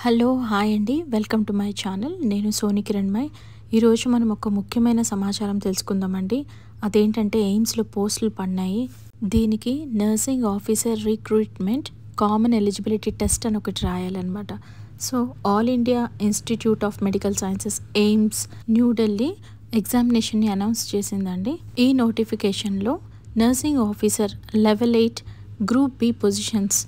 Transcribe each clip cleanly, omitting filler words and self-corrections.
Hello hi అండి, welcome to my channel. నేను సోని కిరణ్మయ్. ఈరోజు మనం ఒక ముఖ్యమైన సమాచారం తెలుసుకుందామండి. అదేంటంటే ఎయిమ్స్లో పోస్టులు పడినాయి. దీనికి nursing officer recruitment common eligibility test అని ఒకటి రాయాలన్నమాట. So all India institute of medical sciences AIIMS New Delhi ఎగ్జామినేషన్ని అనౌన్స్ చేసిందండి. ఈ నోటిఫికేషన్లో nursing officer level 8 group B positions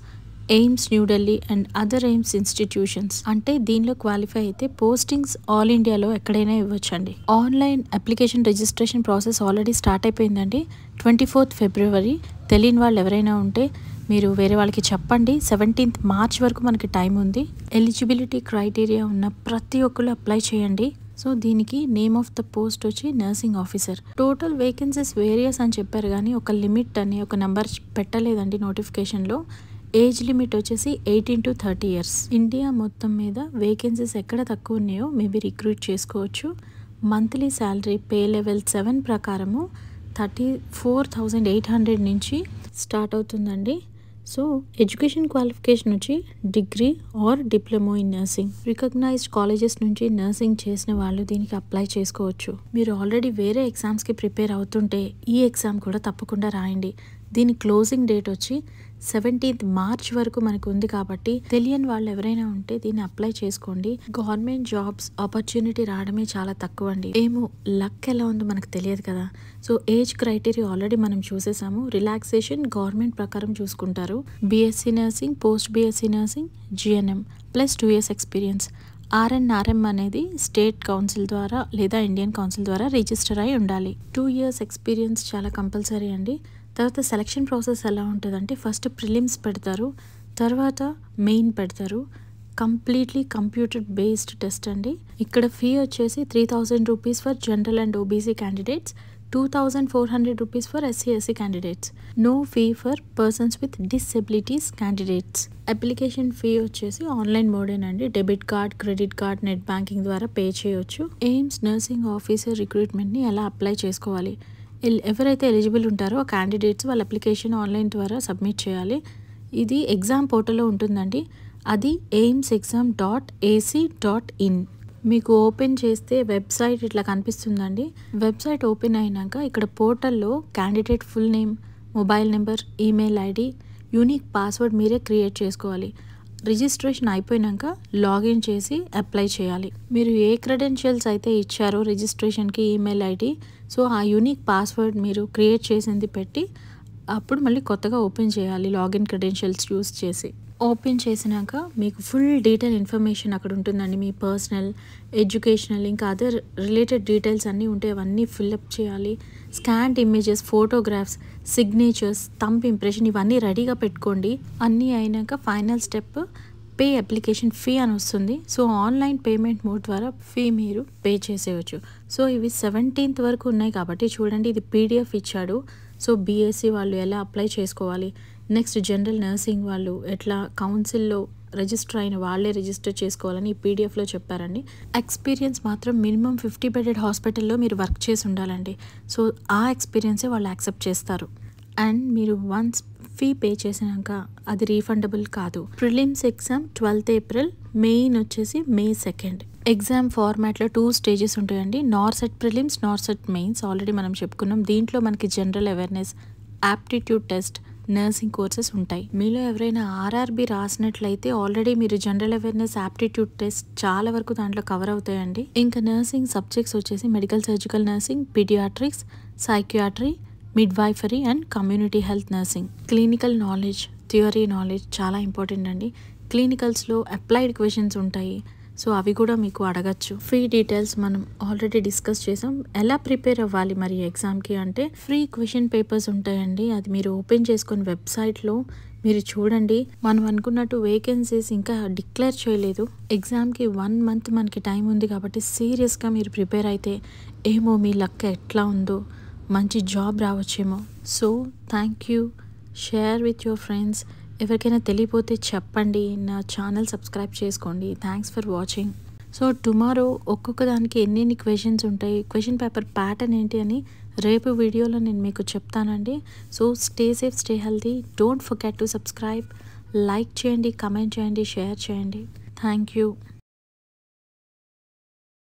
AIIMS New Delhi and other AIIMS institutions అంటే దీనిలో క్వాలిఫై అయితే పోస్టింగ్స్ ఆల్ ఇండియాలో ఎక్కడైనా ఇవ్వచ్చండి. Online application registration process already start అయిపోయిందండి. 24th ఫిబ్రవరి. తెలియని వాళ్ళు ఎవరైనా ఉంటే మీరు వేరే వాళ్ళకి చెప్పండి. 17th మార్చ్ వరకు మనకి టైం ఉంది. ఎలిజిబిలిటీ క్రైటీరియా ఉన్న ప్రతి ఒక్కరు అప్లై చేయండి. సో దీనికి నేమ్ ఆఫ్ ద పోస్ట్ వచ్చి nursing officer. Total vacancies various అని చెప్పారు కానీ ఒక లిమిట్ అని ఒక నెంబర్ పెట్టలేదండి నోటిఫికేషన్లో. ఏజ్ లిమిట్ వచ్చేసి 18 to 30 years. ఇండియా మొత్తం మీద వేకెన్సీస్ ఎక్కడ తక్కువ ఉన్నాయో మేబీ రిక్రూట్ చేసుకోవచ్చు. మంత్లీ శాలరీ పే లెవెల్ 7 ప్రకారము 34,800 నుంచి స్టార్ట్ అవుతుందండి. సో ఎడ్యుకేషన్ క్వాలిఫికేషన్ వచ్చి degree or diploma in nursing. Recognised colleges నుంచి నర్సింగ్ చేసిన వాళ్ళు దీనికి అప్లై చేసుకోవచ్చు. మీరు ఆల్రెడీ వేరే ఎగ్జామ్స్కి ప్రిపేర్ అవుతుంటే ఈ ఎగ్జామ్ కూడా తప్పకుండా రాయండి. దీని క్లోజింగ్ డేట్ వచ్చి 17th మార్చ్ వరకు మనకు ఉంది కాబట్టి తెలియని వాళ్ళు ఎవరైనా ఉంటే దీన్ని అప్లై చేసుకోండి. గవర్నమెంట్ జాబ్స్ ఆపర్చునిటీ రావడమే చాలా తక్కువ అండి. ఏమో లక్ ఎలా ఉందో మనకు తెలియదు కదా. సో ఏజ్ క్రైటీరియా ఆల్రెడీ మనం చూసేసాము. రిలాక్సేషన్ గవర్నమెంట్ ప్రకారం చూసుకుంటారు. BSc nursing, post BSc nursing, GNM plus 2 years experience. RNRM అనేది స్టేట్ కౌన్సిల్ ద్వారా లేదా ఇండియన్ కౌన్సిల్ ద్వారా రిజిస్టర్ అయి ఉండాలి. 2 years ఎక్స్పీరియన్స్ చాలా కంపల్సరీ అండి. తర్వాత సెలక్షన్ ప్రాసెస్ ఎలా ఉంటుందంటే ఫస్ట్ ప్రిలిమ్స్ పెడతారు, తర్వాత మెయిన్ పెడతారు. కంప్లీట్లీ కంప్యూటర్ బేస్డ్ టెస్ట్ అండి. ఇక్కడ ఫీ వచ్చేసి 3,000 rupees for general and OBC candidates, 2,400 rupees for SC candidates. No fee for persons with disabilities candidates. Application fee వచ్చేసి ఆన్లైన్ మోడేనండి. Debit card, credit card, net banking ద్వారా pay చేయొచ్చు. AIIMS nursing officer రిక్రూట్మెంట్ని ఎలా apply చేసుకోవాలి? ఎవరైతే eligible ఉంటారో ఆ క్యాండిడేట్స్ వాళ్ళ అప్లికేషన్ ఆన్లైన్ ద్వారా సబ్మిట్ చేయాలి. ఇది ఎగ్జామ్ పోర్టల్లో ఉంటుందండి. అది aimsexam.ac.in. మీకు ఓపెన్ చేస్తే వెబ్సైట్ ఇట్లా కనిపిస్తుందండి. వెబ్సైట్ ఓపెన్ అయినాక ఇక్కడ పోర్టల్లో candidate full name, mobile number, email ID, unique password మీరే క్రియేట్ చేసుకోవాలి. రిజిస్ట్రేషన్ అయిపోయినాక లాగిన్ చేసి అప్లై చేయాలి. మీరు ఏ క్రెడెన్షియల్స్ అయితే ఇచ్చారో రిజిస్ట్రేషన్కి ఈమెయిల్ ఐడి, సో ఆ యూనిక్ పాస్వర్డ్ మీరు క్రియేట్ చేసింది పెట్టి అప్పుడు మళ్ళీ కొత్తగా ఓపెన్ చేయాలి లాగిన్ క్రెడెన్షియల్స్ యూస్ చేసి. ఓపెన్ చేసినాక మీకు ఫుల్ డీటెయిల్ ఇన్ఫర్మేషన్ అక్కడ ఉంటుందండి. మీ పర్సనల్, ఎడ్యుకేషనల్ ఇంకా అదర్ రిలేటెడ్ డీటెయిల్స్ అన్నీ ఉంటే అవన్నీ ఫిల్అప్ చేయాలి. Scanned images, photographs, signatures, thumb impression ఇవన్నీ రెడీగా పెట్టుకోండి. అన్నీ అయినాక final step pay application fee అని వస్తుంది. సో ఆన్లైన్ పేమెంట్ మోడ్ ద్వారా ఫీ మీరు పే చేసేయచ్చు. సో ఇవి 17th వరకు ఉన్నాయి కాబట్టి చూడండి, ఇది పీడిఎఫ్ ఇచ్చాడు. సో బీఎస్సీ వాళ్ళు ఎలా అప్లై చేసుకోవాలి, నెక్స్ట్ జనరల్ నర్సింగ్ వాళ్ళు ఎట్లా కౌన్సిల్లో రిజిస్టర్ అయిన వాళ్ళే రిజిస్టర్ చేసుకోవాలని ఈ పీడిఎఫ్లో చెప్పారండి. ఎక్స్పీరియన్స్ మాత్రం మినిమం 50 bedded హాస్పిటల్లో మీరు వర్క్ చేసి ఉండాలండి. సో ఆ ఎక్స్పీరియన్సే వాళ్ళు యాక్సెప్ట్ చేస్తారు. అండ్ మీరు వన్స్ ఫీ పే చేసినాక అది రీఫండబుల్ కాదు. Prelims exam 12th April, main వచ్చేసి May 2nd. ఎగ్జామ్ ఫార్మాట్లో 2 stages ఉంటాయండి. NORCET prelims, NORCET mains already మనం చెప్పుకున్నాం. దీంట్లో మనకి general awareness, aptitude test, nursing courses ఉంటాయి. మీలో ఎవరైనా ఆర్ఆర్బి రాసినట్లయితే ఆల్రెడీ మీరు జనరల్ అవేర్నెస్, యాప్టిట్యూడ్ టెస్ట్ చాలా వరకు దాంట్లో కవర్ అవుతాయండి. ఇంకా నర్సింగ్ సబ్జెక్ట్స్ వచ్చేసి medical surgical nursing, paediatrics, psychiatry, midwifery and community health nursing. Clinical knowledge, theory knowledge చాలా ఇంపార్టెంట్ అండి. క్లినికల్స్లో అప్లైడ్ క్వశ్చన్స్ ఉంటాయి. సో అవి కూడా మీకు అడగచ్చు. ఫ్రీ డీటెయిల్స్ మనం ఆల్రెడీ డిస్కస్ చేసాం. ఎలా ప్రిపేర్ అవ్వాలి మరి ఎగ్జామ్కి అంటే ఫ్రీ క్వశ్చన్ పేపర్స్ ఉంటాయండి. అది మీరు ఓపెన్ చేసుకొని వెబ్సైట్లో మీరు చూడండి. మనం అనుకున్నట్టు వేకెన్సీస్ ఇంకా డిక్లేర్ చేయలేదు. ఎగ్జామ్కి 1 month మనకి టైం ఉంది కాబట్టి సీరియస్గా మీరు ప్రిపేర్ అయితే ఏమో మీ లక్ ఎట్లా ఉందో మంచి జాబ్ రావచ్చేమో. So thank you. Share with your friends. ఎవరికైనా తెలియపోతే చెప్పండి. నా ఛానల్ సబ్స్క్రైబ్ చేసుకోండి. Thanks for watching. So tomorrow ఒక్కొక్క దానికి ఎన్ని క్వశ్చన్స్ ఉంటాయి, క్వశ్చన్ పేపర్ ప్యాటర్న్ ఏంటి అని రేపు వీడియోలో నేను మీకు చెప్తానండి. So stay safe, stay healthy. Don't forget to subscribe. Like చేయండి, కమెంట్ చేయండి, షేర్ చేయండి. Thank you.